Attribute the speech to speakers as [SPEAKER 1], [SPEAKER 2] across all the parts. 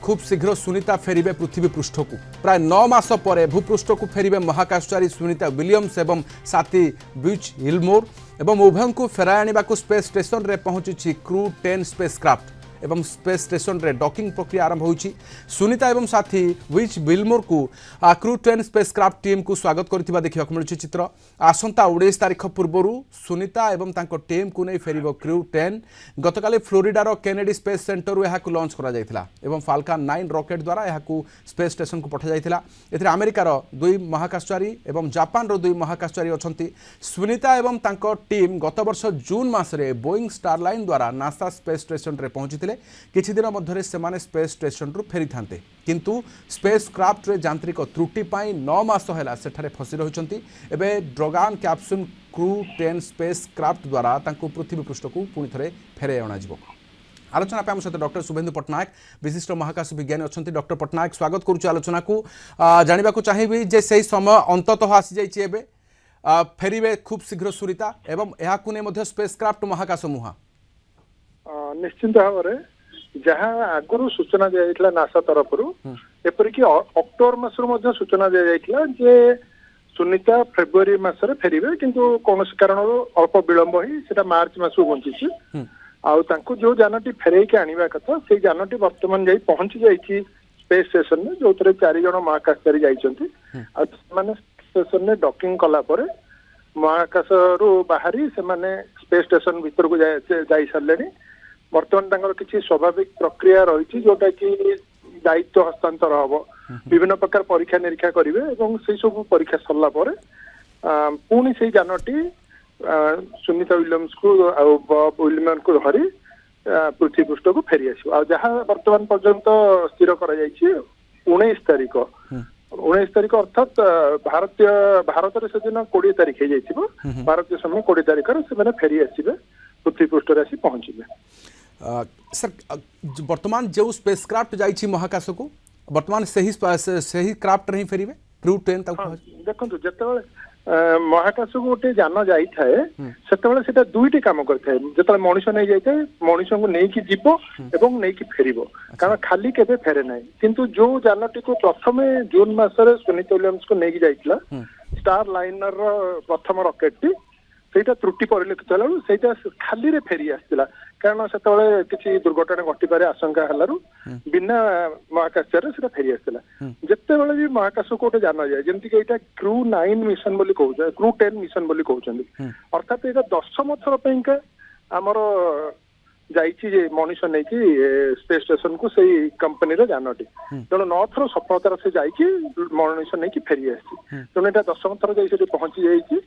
[SPEAKER 1] खूब शीघ्र सुनीता फेरिबे पृथ्वी पृष्ठ को प्राय 9 मास पर भूपृष्ठ को फेरिबे महाकाशचारी सुनीता विलियम्स एवं साथी ब्यूच हिलमोर एवं उभय को फेराई आने को स्पेस स्टेशन रे पहुंची क्रू 10 स्पेसक्राफ्ट एवं स्पेस स्टेशन रे डॉकिंग प्रक्रिया आरंभ होईची। सुनीता एवं साथी विच विलमोर को क्रू 10 स्पेसक्राफ्ट टीम को स्वागत करथिबा देखिबा मिलुची चित्र। आसंता 19 तारिख पूर्व सुनीता एवं तांको टीम को नहीं फेरिबो क्रू 10 गतकाली फ्लोरिडार केनेडी स्पेस सेंटर रु एहाकु लॉन्च करा जायथिला एवं फाल्कन 9 रॉकेट द्वारा एहाकु स्पेस स्टेशन को पठा जायथिला। एथिरे अमेरिकार 2 महाकाशचारी एवं जापान रो 2 महाकाशचारी अछंती। सुनीता एवं तांको टीम गत वर्ष जून मासरे बोइंग स्टारलाइन द्वारा नासा स्पेस स्टेशन रे पहुंचीथिले। किछि दिन मध्यरे सेमाने स्पेस स्टेशन रु फेरी थांते किंतु स्पेस क्राफ्ट रे यांत्रिक त्रुटि पाई 9 मास हैला सेठारे फसी रहिसंती। एबे dragon capsule crew 10 space craft द्वारा तांको पृथ्वी पृष्ठ को पुनि थरे फेरे अणा जिवो। आलोचना पे आम सहित डॉक्टर शुभेन्दु पट्टनायक विशिष्ट महाकाश विज्ञानी अच्छा। डॉक्टर पट्टनायक स्वागत करुच्च आलोचना को जाना चाहिए जे से समय अंततः आसी जाइए फेरिबे खूब शीघ्र सुनीता एवं यह स्पेस क्राफ्ट महाकाश मुहा
[SPEAKER 2] निश्चिंत भाव जहाँ आगु सूचना दिया नासा तरफ एपरिक अक्टोबर मसरू सूचना दिया जे सुनीता फेब्रुआरी मसरे फेरिबे किंतु कौन कारण अल्प विलंब ही सेटा मार्च मास बंची आउ जो जानटी फेरईक आनिबा कथा से जानटी वर्तमान जाई पहुंची जाइछि स्पेस स्टेशन में जो 4 जन महाकाशचारी जाइछंती आ माने स्टेशन में डॉकिंग कला परे महाकाश रु बाहरी से माने स्पेस स्टेशन भीतर को जाई सरलेनी। वर्तमान तांकर किछि स्वाभाविक प्रक्रिया रही जोटा कि दायित्व हस्तांतर हम विभिन्न प्रकार परीक्षा निरीक्षा करेंगे और से सब परीक्षा सरला परे पुणी से जानटी सुनीता विलियम्स को बॉब विलियम्स को धरी पृथ्वी पृष्ठ को फेरी आसो जहाँ वर्तमान पर्यंत स्थिर कर 19 तारिख 19 तारिख अर्थात भारत से दिन 20 तारिख हो भारतीय समय 20 तारिख से फेरी आसवे पृथ्वी पृष्ठ आसी पहुंचे।
[SPEAKER 1] सर वर्तमान जो स्पेसक्राफ्ट जाइछि महाकाश को वर्तमान सही क्राफ्ट नहीं फेरिबे क्रू 10
[SPEAKER 2] देखो जते महाकाश को गोटे जान जाए से दुईटी कम करता है मनीष नहीं जाए मनीष को लेकिन जीव एवं नहीं फेर कारण खाली केबे फेरे ना किंतु जो जानटी को प्रथम जून मसरे सुनीता विलियम्स को लेकिन जाइला स्टार लाइनर प्रथम रॉकेट टी सेटा त्रुटि परिलक्षित होला सेटा खाली रे फेरी आस्तिला कारण से किसी दुर्घटना घटिपारे आशंका हलारू बिना महाकाशचार से फेरी आस्तिला। जिते बड़े भी महाकाश को गोटे जान जाए जमती कि एटा क्रू 9 मिशन बोली कहउछ क्रू 10 मिशन बोली कहउछन्ती अर्थात एटा 10म थर पइका हमर जाइछि जे मनीष नै कि स्पेस स्टेशन को सही कंपनी रो जानटी तेणु 9 थर सफलतार से जाइछि मनीष नै कि फेरी आछि तेणु एटा 10म थर जाई से पहुंची जाइछि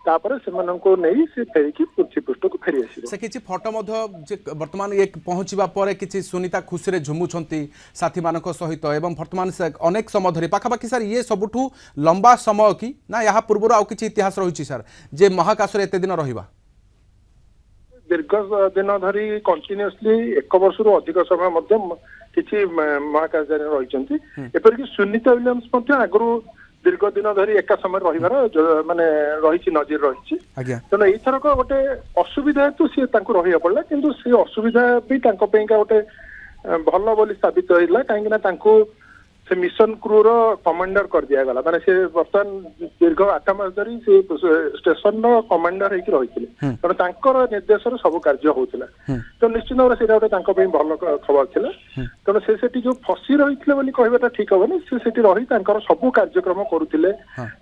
[SPEAKER 2] तापर से नहीं से फेरिकी पृथ्वी पृष्ठ को फेरी आसी
[SPEAKER 1] से किछि फोटो मध्य वर्तमान एक पहुंचबा परे किछि सुनीता खुशी रे झुमुछंती साथी मानक सहित एवं वर्तमान से अनेक समय धरि पाखापाखि सर ये सबुठू लंबा समय कि ना या पूर्व आउ किछि इतिहास रहिछि सर जे महाकाश रे एते दिन रहिबा
[SPEAKER 2] दीर्घ दिन धरी कंटिन्यूअसली 1 वर्ष रु अधिक समय मध्य किछि महाकाशचारी रहिछंती एपरिक सुनीता विलियम्स मध्य आगु दीर्घ दिन धरी एका समय रहिबार माने रही नजर रही तेणु एथरक गोटे असुविधा तो सी रही पड़ा किंतु से असुविधा भी गोटे भल बोली साबित होइला कहीं से मिशन क्रू रो कमांडर कर दिया गला माने से वर्तमान दीर्घ 8 मास धरी से स्टेशन रो कमांडर हेकि रहिथिले तेणु तांकर निर्देश सब कार्य होउतिला तो निश्चित भाव से भल खबर थिला तेणु से जो फसी रही बोली कहबाटा ठीक हेनी से रही तांकर सब कार्यक्रम करुथिले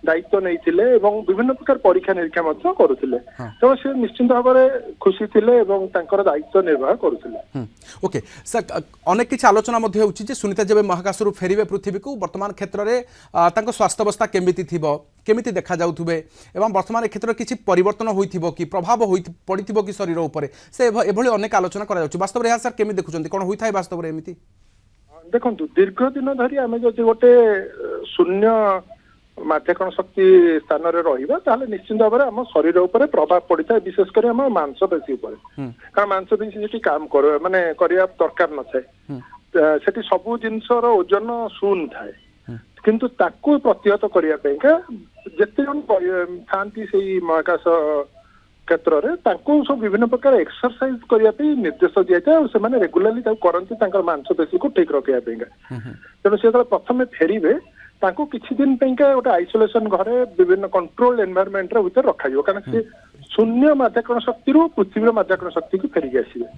[SPEAKER 2] दायित्व नैथिले एवं विभिन्न प्रकार परीक्षा निरीक्षा मध्य करुथिले तेणु से निश्चित भाव खुशी थिले एवं तांकर दायित्व निर्वाह करुथिले।
[SPEAKER 1] ओके सर अनेक किछि आलोचना मध्य होउछि जे सुनीता जेबे महाकाश रु फेरिबे पृथ्वी को वर्तमान क्षेत्र में स्वास्थ्य अवस्था केमिति थिबो केमिति देखा जाउथुबे एवं वर्तमान क्षेत्र किछि परिवर्तन होइथिबो कि प्रभाव पड़िथिबो कि शरीर ऊपर से एभली अनेक आलोचना करा जाउछि वास्तव रे सर केमिति देखुचंती कोन होइथाय वास्तव रे एमिति
[SPEAKER 2] देखंतु दीर्घ दिन धरी आमे जदि गोटे शून्य माध्यकरण शक्ति स्थान रे रहिबा ताले निश्चित भाव आम शरीर ऊपर प्रभाव पड़ता है विशेषकर आम मांसपेशी ऊपर कारण मांसपेशी जेटी काम कर माने करिया दरकार न थाए सेठी सबु जिनसर ओजन शून्य थाए किंतु ताकू प्रतिहत करिया पेका जेते जन थांती सेही महाकाश କ୍ଷେତ୍ରରେ ତାଙ୍କୁ ସବୁ ବିଭିନ୍ନ ପ୍ରକାର ଏକ୍ସରସାଇଜ କରିବା ପାଇଁ ନିର୍ଦ୍ଦେଶ ଦିଆଯାଏ ଆଉ ସେମାନେ ରେଗୁଲାରଲି ତାକୁ କରନ୍ତି ତାଙ୍କର ମାଂସପେଶୀକୁ ଠିକ ରଖିବା ପାଇଁକା। ତେଣୁ ସେ ଯେତେବେଳେ ପ୍ରଥମେ ଫେରିବେ ତାଙ୍କୁ କିଛି ଦିନ ପାଇଁକା ଗୋଟେ ଆଇସୋଲେସନ ଘରେ ବିଭିନ୍ନ କଣ୍ଟ୍ରୋଲ ଏନଭାୟରନମେଣ୍ଟର ଭିତରେ ରଖାଯିବ, କାରଣ ସେ ଶୂନ୍ୟ ମାଧ୍ୟାକରଣ ଶକ୍ତିରୁ ପୃଥିବୀର ମାଧ୍ୟାକରଣ ଶକ୍ତିକୁ ଫେରିକି ଆସିବେ।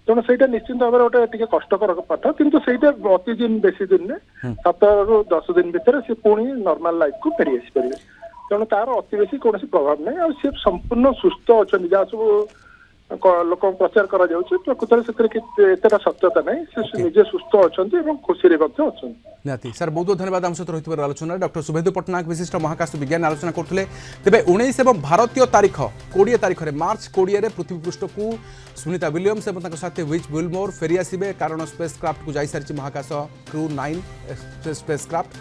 [SPEAKER 2] ତେଣୁ ସେଇଟା ନିଶ୍ଚିନ୍ତ ଭାବରେ ଗୋଟେ ଟିକେ କଷ୍ଟକର ପାଠ, କିନ୍ତୁ ସେଇଟା ଅତି ଦିନ ବେଶୀ ଦିନରେ 7ରୁ 10 ଦିନ ଭିତରେ ସେ ପୁଣି ନର୍ମାଲ ଲାଇଫକୁ ଫେରି ଆସିପାରିବେ। ତେଣୁ ତାର ଅତି ବେଶୀ କୌଣସି ପ୍ରଭାବ ନାହିଁ ଆଉ ସେ ସମ୍ପୂର୍ଣ୍ଣ ସୁସ୍ଥ ଅଛନ୍ତି। ଯାହା ସବୁ ଲୋକଙ୍କୁ ପ୍ରଚାର କରାଯାଉଛି ପ୍ରକୃତରେ ସେଥିରେ ଏତେଟା ସତ୍ୟତା ନାହିଁ, ସେ ନିଜେ ସୁସ୍ଥ ଅଛନ୍ତି ଏବଂ ଖୁସିରେ ମଧ୍ୟ ଅଛନ୍ତି।
[SPEAKER 1] ନିହାତି ସାର୍, ବହୁତ ବହୁତ ଧନ୍ୟବାଦ ଆମ ସହିତ ରହିଥିବାର ଆଲୋଚନାରେ। ଡକ୍ଟର ଶୁଭେନ୍ଦୁ ପଟ୍ଟନାୟକ ବିଶିଷ୍ଟ ମହାକାଶ ବିଜ୍ଞାନ ଆଲୋଚନା କରୁଥିଲେ। ତେବେ 19 ଏବଂ ଭାରତୀୟ ତାରିଖ 20 ତାରିଖରେ ମାର୍ଚ୍ଚ 20ରେ ପୃଥିବୀ ପୃଷ୍ଠକୁ ସୁନିତା ୱିଲିୟମ୍ସ ଏବଂ ତାଙ୍କ ସାଥୀ ୱିଚ୍ ୱିଲମୋର ଫେରି ଆସିବେ, କାରଣ ସ୍ପେସ୍ କ୍ରାଫ୍ଟକୁ ଯାଇସାରିଛି ମହାକାଶ କ୍ରୁ 9 ସ୍ପେସ୍ କ୍ରାଫ୍ଟ।